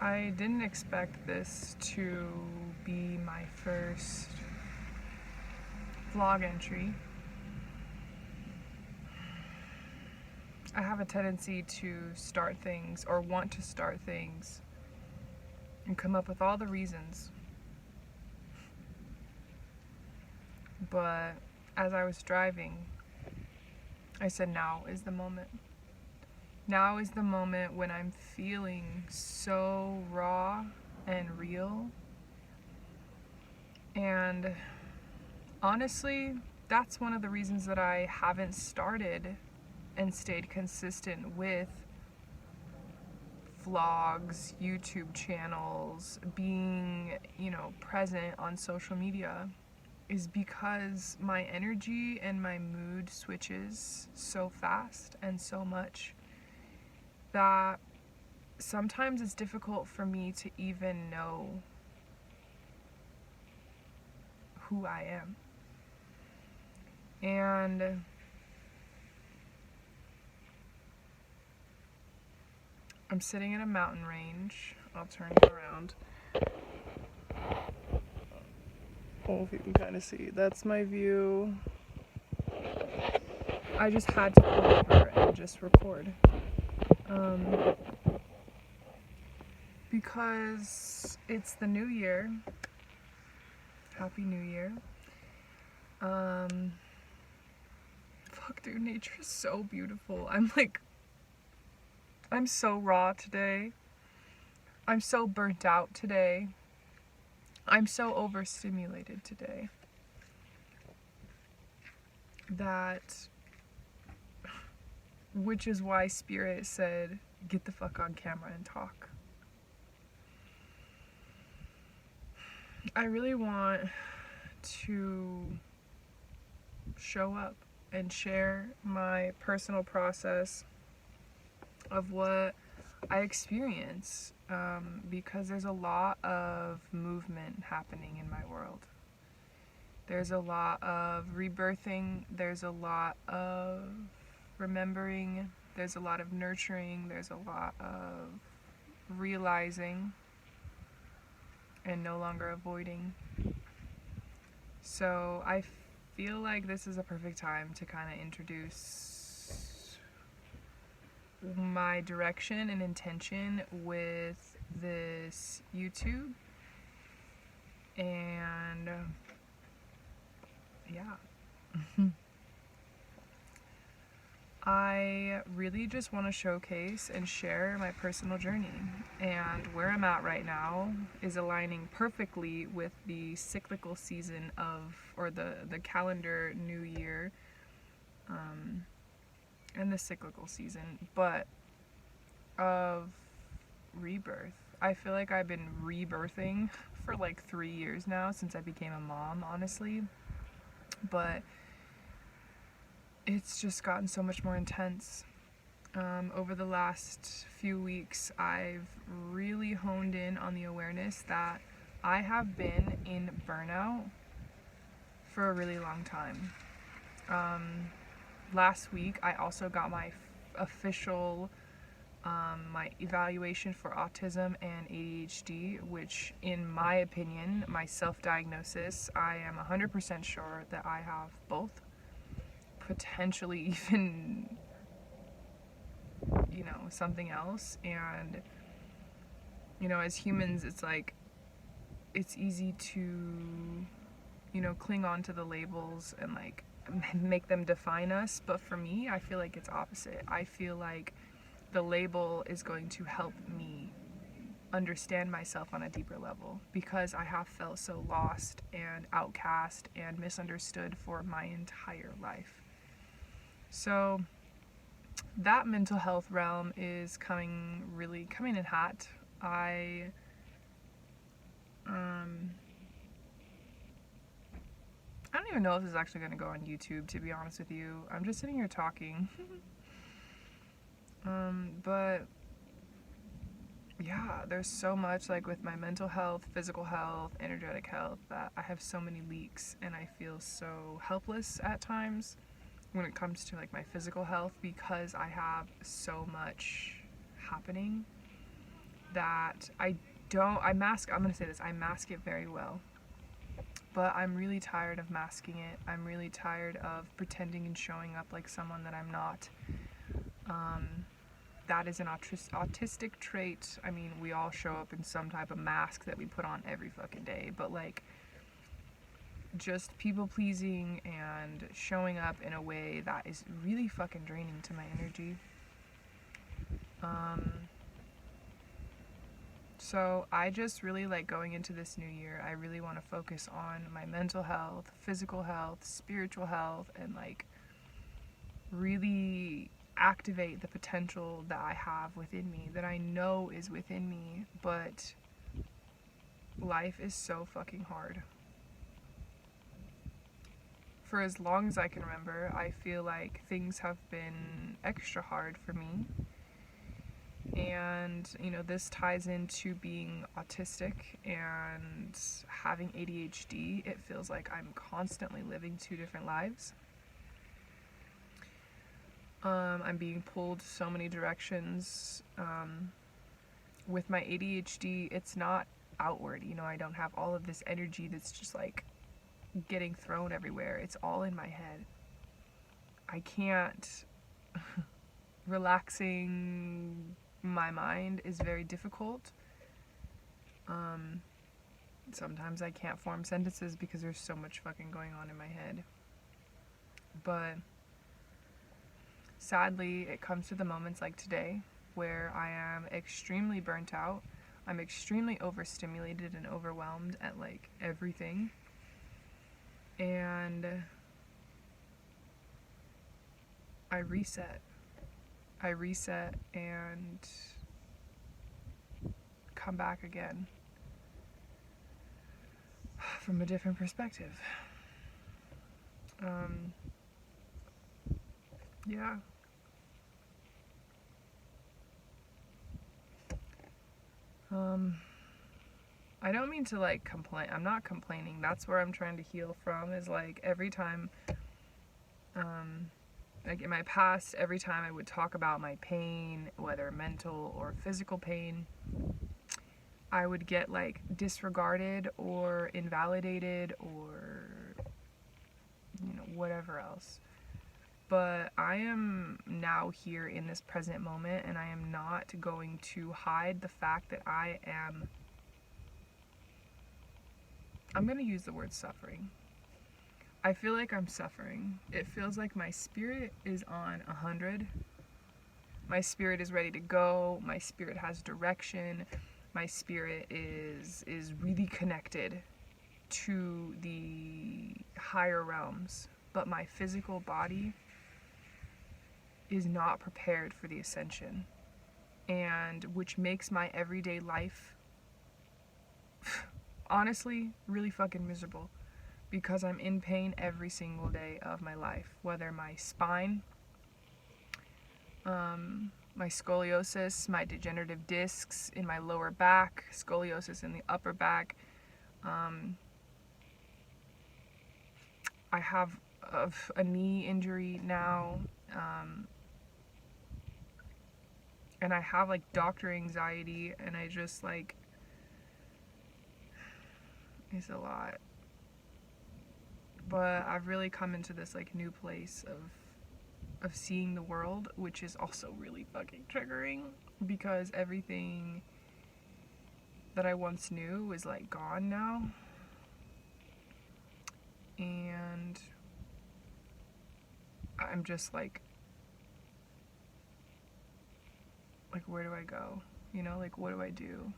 I didn't expect this to be my first vlog entry. I have a tendency to start things or want to start things and come up with all the reasons. But as I was driving, I said, now is the moment. Now is the moment when I'm feeling so raw and real. And honestly, that's one of the reasons that I haven't started and stayed consistent with vlogs, YouTube channels, being, present on social media, is because my energy and my mood switches so fast and so much that sometimes it's difficult for me to even know who I am. And I'm sitting in a mountain range. I'll turn you around. Oh, if you can kind of see. That's my view. I just had to pull over and just record. Because it's the new year. Happy New Year. Fuck, dude, nature is so beautiful. I'm so raw today. I'm so burnt out today. I'm so overstimulated today which is why Spirit said, get the fuck on camera and talk. I really want to show up and share my personal process of what I experience, because there's a lot of movement happening in my world. There's a lot of rebirthing, there's a lot of remembering, there's a lot of nurturing, there's a lot of realizing and no longer avoiding. So I feel like this is a perfect time to kind of introduce my direction and intention with this YouTube. And yeah. I really just want to showcase and share my personal journey, and where I'm at right now is aligning perfectly with the cyclical season or the calendar new year, and the cyclical season, but of rebirth. I feel like I've been rebirthing for like 3 years now since I became a mom, honestly, but it's just gotten so much more intense. Over the last few weeks, I've really honed in on the awareness that I have been in burnout for a really long time. Last week, I also got my official my evaluation for autism and ADHD, which, in my opinion, my self-diagnosis, I am 100% sure that I have both. Potentially even, something else. And, as humans, it's like, it's easy to, cling on to the labels and like make them define us. But for me, I feel like it's opposite. I feel like the label is going to help me understand myself on a deeper level, because I have felt so lost and outcast and misunderstood for my entire life. So that mental health realm is coming in hot. I don't even know if this is actually going to go on YouTube, to be honest with you. I'm just sitting here talking. But yeah, there's so much, like, with my mental health, physical health, energetic health, that I have so many leaks, and I feel so helpless at times when it comes to like my physical health, because I have so much happening that I'm gonna say this, I mask it very well. But I'm really tired of masking it. I'm really tired of pretending and showing up like someone that I'm not. That is an autistic trait. I mean, we all show up in some type of mask that we put on every fucking day. But like, just people pleasing and showing up in a way that is really fucking draining to my energy. So I just really like going into this new year, I really want to focus on my mental health, physical health, spiritual health, and like really activate the potential that I have within me, that I know is within me, but life is so fucking hard. For as long as I can remember, I feel like things have been extra hard for me. And, you know, this ties into being autistic and having ADHD. It feels like I'm constantly living two different lives. I'm being pulled so many directions. With my ADHD, it's not outward. You know, I don't have all of this energy that's just like getting thrown everywhere. It's all in my head. I can't. Relaxing my mind is very difficult. Sometimes I can't form sentences because there's so much fucking going on in my head. But sadly, it comes to the moments like today where I am extremely burnt out. I'm extremely overstimulated and overwhelmed at like everything. And I reset and come back again from a different perspective. Yeah. I don't mean to like complain. I'm not complaining. That's where I'm trying to heal from, is like every time, like in my past, every time I would talk about my pain, whether mental or physical pain, I would get like disregarded or invalidated or, you know, whatever else. But I am now here in this present moment, and I am not going to hide the fact that I'm going to use the word suffering. I feel like I'm suffering. It feels like my spirit is on 100. My spirit is ready to go. My spirit has direction. My spirit is really connected to the higher realms. But my physical body is not prepared for the ascension. And which makes my everyday life honestly really fucking miserable. Because I'm in pain every single day of my life, whether my spine, my scoliosis, my degenerative discs in my lower back, scoliosis in the upper back. I have a knee injury now, and I have like doctor anxiety, and I just like, it's a lot. But I've really come into this like new place of seeing the world, which is also really fucking triggering, because everything that I once knew is like gone now. And I'm just like where do I go? You know, like what do I do?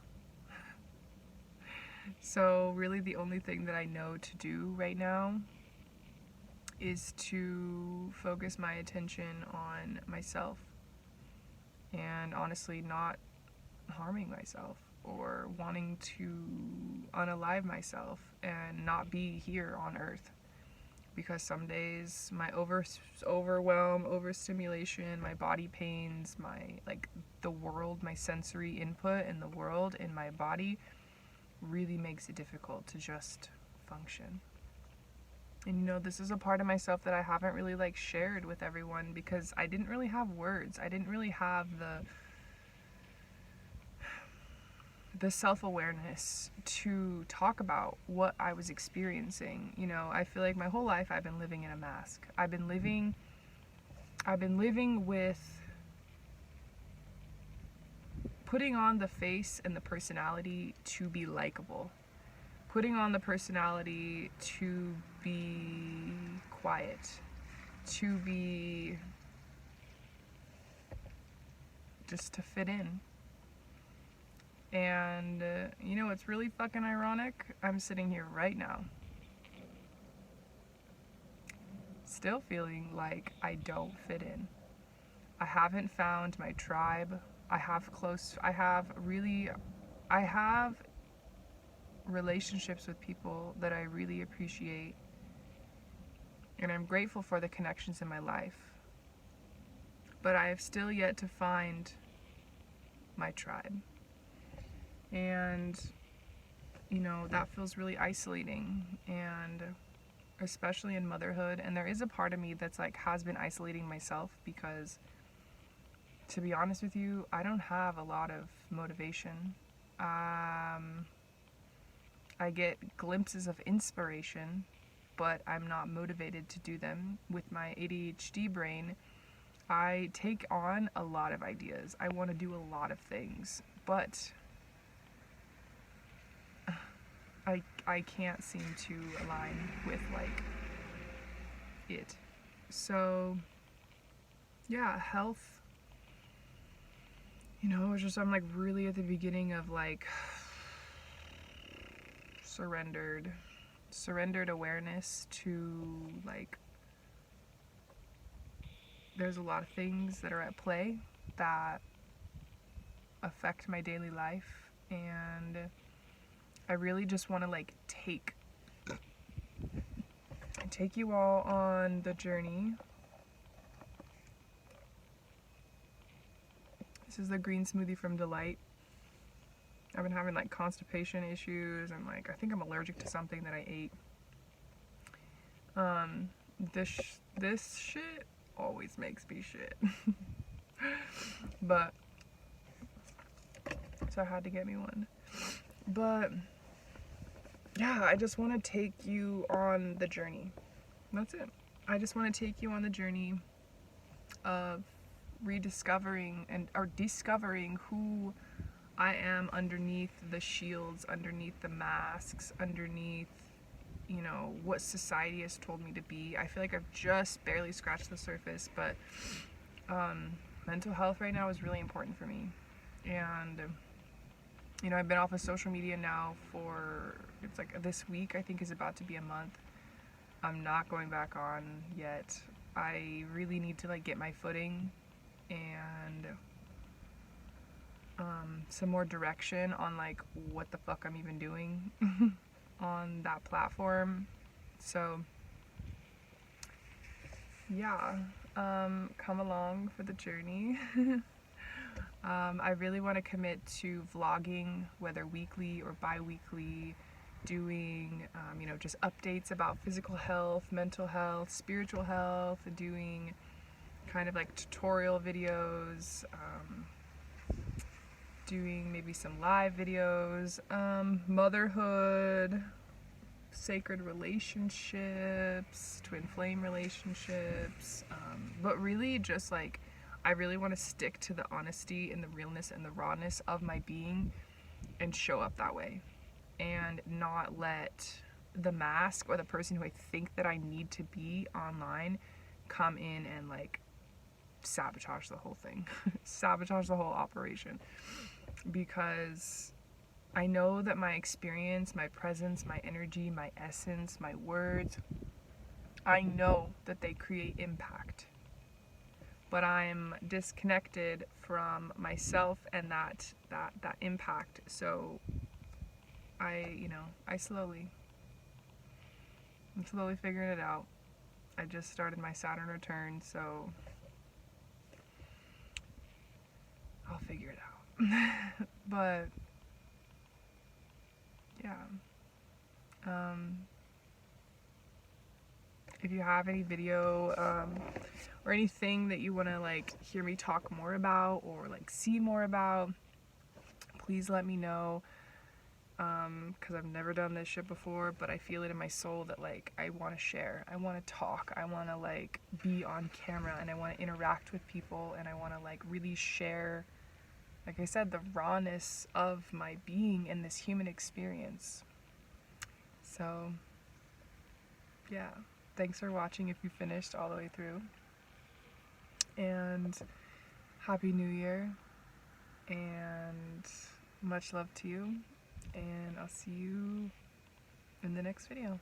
So really the only thing that I know to do right now is to focus my attention on myself, and honestly not harming myself or wanting to unalive myself and not be here on earth. Because some days my overwhelm, overstimulation, my body pains, my like the world, my sensory input in the world in my body really makes it difficult to just function. And you know, this is a part of myself that I haven't really like shared with everyone, because I didn't really have words. I didn't really have the self-awareness to talk about what I was experiencing. You know, I feel like my whole life I've been living in a mask. I've been living with putting on the face and the personality to be likable. Putting on the personality to be quiet, to be just to fit in. And you know, it's really fucking ironic. I'm sitting here right now, still feeling like I don't fit in. I haven't found my tribe. I have relationships with people that I really appreciate. And I'm grateful for the connections in my life. But I have still yet to find my tribe. And, you know, that feels really isolating, and especially in motherhood. And there is a part of me that's like has been isolating myself because, to be honest with you, I don't have a lot of motivation. I get glimpses of inspiration, but I'm not motivated to do them. With my ADHD brain, I take on a lot of ideas. I want to do a lot of things, but I can't seem to align with like it. So yeah, health, you know, it's just, I'm like really at the beginning of like surrendered awareness to like, there's a lot of things that are at play that affect my daily life, and I really just want to like take you all on the journey. This is the green smoothie from Delight. I've been having like constipation issues, and like I think I'm allergic to something that I ate. This shit always makes me shit. But so I had to get me one. But yeah, I just want to take you on the journey. That's it. I just want to take you on the journey of rediscovering or discovering who I am underneath the shields, underneath the masks, underneath, you know, what society has told me to be. I feel like I've just barely scratched the surface, but mental health right now is really important for me. And you know, I've been off of social media now for, it's like this week I think is about to be a month. I'm not going back on yet. I really need to like get my footing and some more direction on like what the fuck I'm even doing on that platform. So yeah, come along for the journey. I really want to commit to vlogging, whether weekly or bi-weekly, doing, you know, just updates about physical health, mental health, spiritual health, doing kind of like tutorial videos, doing maybe some live videos, motherhood, sacred relationships, twin flame relationships, but really just like, I really want to stick to the honesty and the realness and the rawness of my being and show up that way, and not let the mask or the person who I think that I need to be online come in and like sabotage the whole thing, sabotage the whole operation. Because I know that my experience, my presence, my energy, my essence, my words, I know that they create impact. But I'm disconnected from myself and that impact. So I'm slowly figuring it out. I just started my Saturn return, so I'll figure it out. But yeah. If you have any video or anything that you want to like hear me talk more about or like see more about, please let me know, because I've never done this shit before, but I feel it in my soul that like I want to share, I want to talk, I want to like be on camera, and I want to interact with people, and I want to like really share, like I said, the rawness of my being in this human experience. So yeah, thanks for watching if you finished all the way through, and Happy New Year, and much love to you, and I'll see you in the next video.